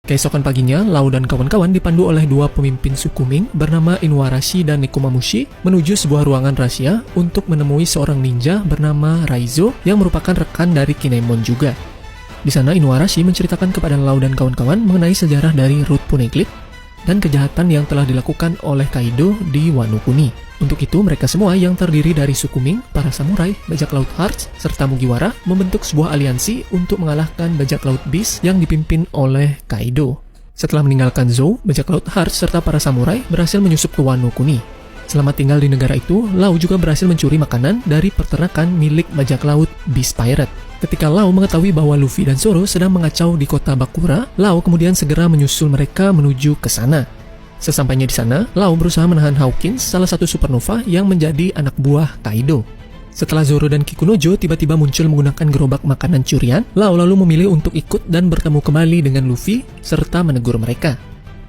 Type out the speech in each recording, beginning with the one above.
Keesokan paginya, Lau dan kawan-kawan dipandu oleh dua pemimpin suku Ming bernama Inuarashi dan Nekomamushi menuju sebuah ruangan rahasia untuk menemui seorang ninja bernama Raizo yang merupakan rekan dari Kinemon juga. Di sana Inuarashi menceritakan kepada Lau dan kawan-kawan mengenai sejarah dari Root Poneglyph dan kejahatan yang telah dilakukan oleh Kaido di Wano Kuni. Untuk itu, mereka semua yang terdiri dari suku Ming, para samurai, bajak laut Hearts, serta Mugiwara membentuk sebuah aliansi untuk mengalahkan bajak laut Beast yang dipimpin oleh Kaido. Setelah meninggalkan Zou, bajak laut Hearts serta para samurai berhasil menyusup ke Wano Kuni. Selama tinggal di negara itu, Lau juga berhasil mencuri makanan dari peternakan milik bajak laut Beast Pirate. Ketika Lau mengetahui bahwa Luffy dan Zoro sedang mengacau di kota Bakura, Lau kemudian segera menyusul mereka menuju ke sana. Sesampainya di sana, Lau berusaha menahan Hawkins, salah satu supernova yang menjadi anak buah Kaido. Setelah Zoro dan Kikunojo tiba-tiba muncul menggunakan gerobak makanan curian, Lau lalu memilih untuk ikut dan bertemu kembali dengan Luffy serta menegur mereka.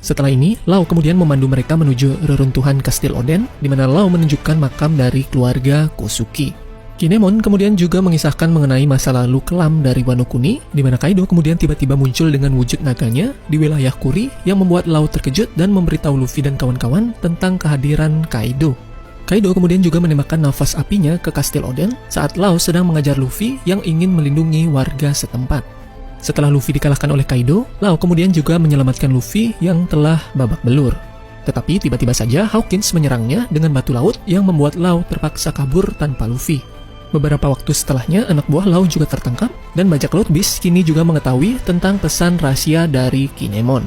Setelah ini, Lau kemudian memandu mereka menuju reruntuhan Kastil Oden, di mana Lau menunjukkan makam dari keluarga Kosuki. Kinemon kemudian juga mengisahkan mengenai masa lalu kelam dari Wano Kuni, di mana Kaido kemudian tiba-tiba muncul dengan wujud naganya di wilayah Kuri yang membuat Lau terkejut dan memberitahu Luffy dan kawan-kawan tentang kehadiran Kaido. Kaido kemudian juga menembakkan nafas apinya ke Kastil Oden saat Lau sedang mengajar Luffy yang ingin melindungi warga setempat. Setelah Luffy dikalahkan oleh Kaido, Lau kemudian juga menyelamatkan Luffy yang telah babak belur. Tetapi tiba-tiba saja Hawkins menyerangnya dengan batu laut yang membuat Lau terpaksa kabur tanpa Luffy. Beberapa waktu setelahnya, anak buah Lau juga tertangkap, dan bajak laut Beast kini juga mengetahui tentang pesan rahasia dari Kinemon.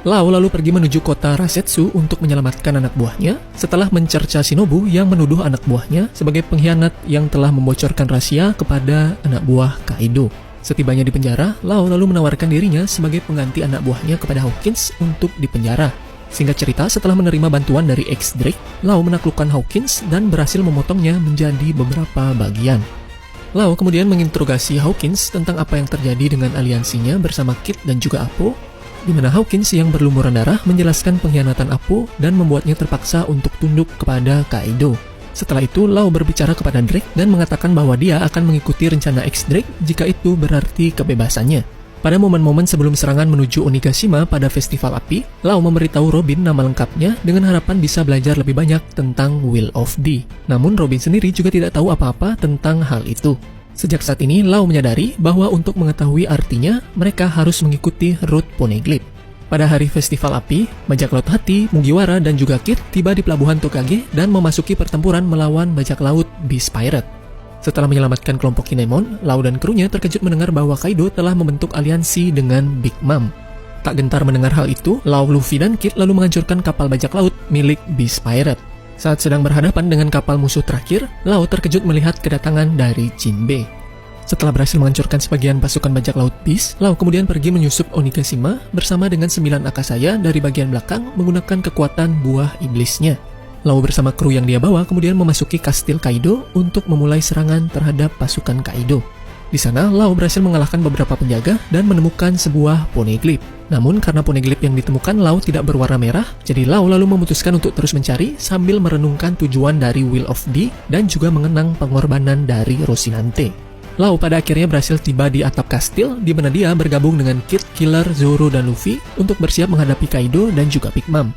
Lau lalu pergi menuju kota Rasetsu untuk menyelamatkan anak buahnya, setelah mencerca Shinobu yang menuduh anak buahnya sebagai pengkhianat yang telah membocorkan rahasia kepada anak buah Kaido. Setibanya di penjara, Lau lalu menawarkan dirinya sebagai pengganti anak buahnya kepada Hawkins untuk dipenjara. Singkat cerita, setelah menerima bantuan dari X-Drake, Lau menaklukkan Hawkins dan berhasil memotongnya menjadi beberapa bagian. Lau kemudian menginterogasi Hawkins tentang apa yang terjadi dengan aliansinya bersama Kid dan juga Appo, di mana Hawkins yang berlumuran darah menjelaskan pengkhianatan Appo dan membuatnya terpaksa untuk tunduk kepada Kaido. Setelah itu, Lau berbicara kepada Drake dan mengatakan bahwa dia akan mengikuti rencana X-Drake jika itu berarti kebebasannya. Pada momen-momen sebelum serangan menuju Onigashima pada Festival Api, Lau memberitahu Robin nama lengkapnya dengan harapan bisa belajar lebih banyak tentang Will of D. Namun Robin sendiri juga tidak tahu apa-apa tentang hal itu. Sejak saat ini, Lau menyadari bahwa untuk mengetahui artinya, mereka harus mengikuti Root Poneglyph. Pada hari Festival Api, bajak laut Hati, Mugiwara, dan juga Kid tiba di pelabuhan Tokage dan memasuki pertempuran melawan bajak laut Beast Pirate. Setelah menyelamatkan kelompok Kinemon, Lau dan krunya terkejut mendengar bahwa Kaido telah membentuk aliansi dengan Big Mom. Tak gentar mendengar hal itu, Lau, Luffy, dan Kid lalu menghancurkan kapal bajak laut milik Beast Pirate. Saat sedang berhadapan dengan kapal musuh terakhir, Lau terkejut melihat kedatangan dari Jinbe. Setelah berhasil menghancurkan sebagian pasukan bajak laut Beast, Lau kemudian pergi menyusup Onigashima bersama dengan 9 akasaya dari bagian belakang menggunakan kekuatan buah iblisnya. Lau bersama kru yang dia bawa kemudian memasuki kastil Kaido untuk memulai serangan terhadap pasukan Kaido. Di sana, Lau berhasil mengalahkan beberapa penjaga dan menemukan sebuah poneglyph. Namun karena poneglyph yang ditemukan Lau tidak berwarna merah, jadi Lau lalu memutuskan untuk terus mencari sambil merenungkan tujuan dari Will of D dan juga mengenang pengorbanan dari Rocinante. Lau pada akhirnya berhasil tiba di atap kastil di mana dia bergabung dengan Kid, Killer, Zoro, dan Luffy untuk bersiap menghadapi Kaido dan juga Big Mom.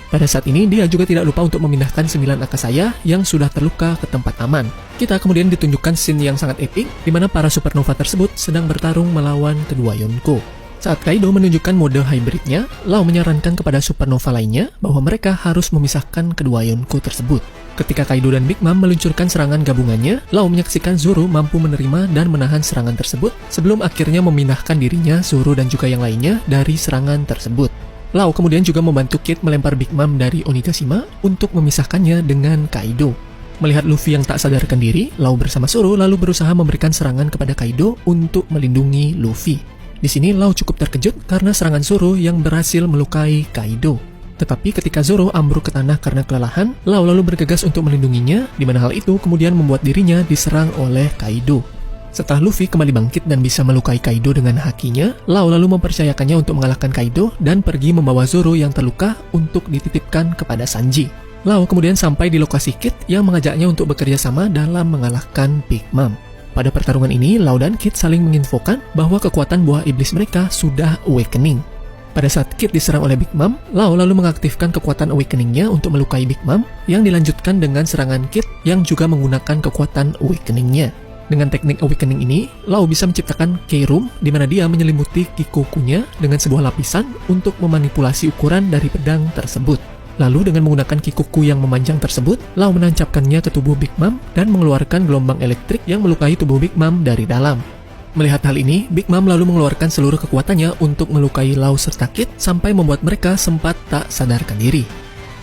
Pada saat ini, dia juga tidak lupa untuk memindahkan 9 akasaya yang sudah terluka ke tempat aman. Kita kemudian ditunjukkan scene yang sangat epik, di mana para supernova tersebut sedang bertarung melawan kedua Yonko. Saat Kaido menunjukkan mode hybridnya, Lau menyarankan kepada supernova lainnya bahwa mereka harus memisahkan kedua Yonko tersebut. Ketika Kaido dan Big Mom meluncurkan serangan gabungannya, Lau menyaksikan Zoro mampu menerima dan menahan serangan tersebut, sebelum akhirnya memindahkan dirinya, Zoro, dan juga yang lainnya dari serangan tersebut. Lau kemudian juga membantu Kid melempar Big Mom dari Onigashima untuk memisahkannya dengan Kaido. Melihat Luffy yang tak sadarkan diri, Lau bersama Zoro lalu berusaha memberikan serangan kepada Kaido untuk melindungi Luffy. Di sini Lau cukup terkejut karena serangan Zoro yang berhasil melukai Kaido. Tetapi ketika Zoro ambruk ke tanah karena kelelahan, Lau lalu bergegas untuk melindunginya, di mana hal itu kemudian membuat dirinya diserang oleh Kaido. Setelah Luffy kembali bangkit dan bisa melukai Kaido dengan hakinya, Lau lalu mempercayakannya untuk mengalahkan Kaido dan pergi membawa Zoro yang terluka untuk dititipkan kepada Sanji. Lau kemudian sampai di lokasi Kid yang mengajaknya untuk bekerja sama dalam mengalahkan Big Mom. Pada pertarungan ini, Lau dan Kid saling menginfokan bahwa kekuatan buah iblis mereka sudah awakening. Pada saat Kid diserang oleh Big Mom, Lau lalu mengaktifkan kekuatan Awakening-nya untuk melukai Big Mom, yang dilanjutkan dengan serangan Kid yang juga menggunakan kekuatan Awakening-nya. Dengan teknik Awakening ini, Lau bisa menciptakan K-Room di mana dia menyelimuti Kikoku-nya dengan sebuah lapisan untuk memanipulasi ukuran dari pedang tersebut. Lalu dengan menggunakan Kikoku yang memanjang tersebut, Lau menancapkannya ke tubuh Big Mom dan mengeluarkan gelombang elektrik yang melukai tubuh Big Mom dari dalam. Melihat hal ini, Big Mom lalu mengeluarkan seluruh kekuatannya untuk melukai Lau serta Kid sampai membuat mereka sempat tak sadarkan diri.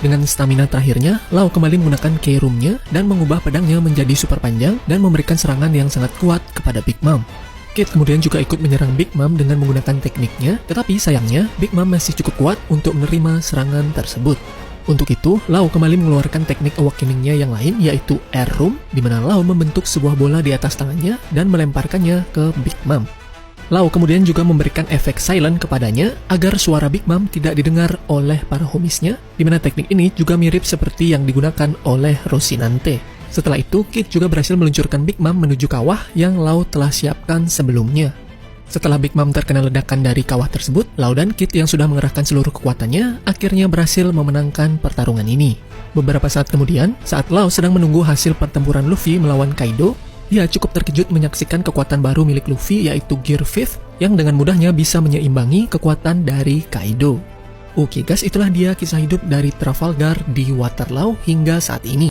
Dengan stamina terakhirnya, Lau kembali menggunakan K-Room-nya dan mengubah pedangnya menjadi super panjang dan memberikan serangan yang sangat kuat kepada Big Mom. Kid kemudian juga ikut menyerang Big Mom dengan menggunakan tekniknya, tetapi sayangnya Big Mom masih cukup kuat untuk menerima serangan tersebut. Untuk itu, Lau kembali mengeluarkan teknik Awakening-nya yang lain, yaitu Air Room, di mana Lau membentuk sebuah bola di atas tangannya dan melemparkannya ke Big Mom. Lau kemudian juga memberikan efek silent kepadanya agar suara Big Mom tidak didengar oleh para homies-nya, di mana teknik ini juga mirip seperti yang digunakan oleh Rocinante. Setelah itu, Kid juga berhasil meluncurkan Big Mom menuju kawah yang Lau telah siapkan sebelumnya. Setelah Big Mom terkena ledakan dari kawah tersebut, Lau dan Kid yang sudah mengerahkan seluruh kekuatannya akhirnya berhasil memenangkan pertarungan ini. Beberapa saat kemudian, saat Lau sedang menunggu hasil pertempuran Luffy melawan Kaido, dia cukup terkejut menyaksikan kekuatan baru milik Luffy yaitu Gear 5 yang dengan mudahnya bisa menyeimbangi kekuatan dari Kaido. Oke guys, itulah dia kisah hidup dari Trafalgar di Waterloo hingga saat ini.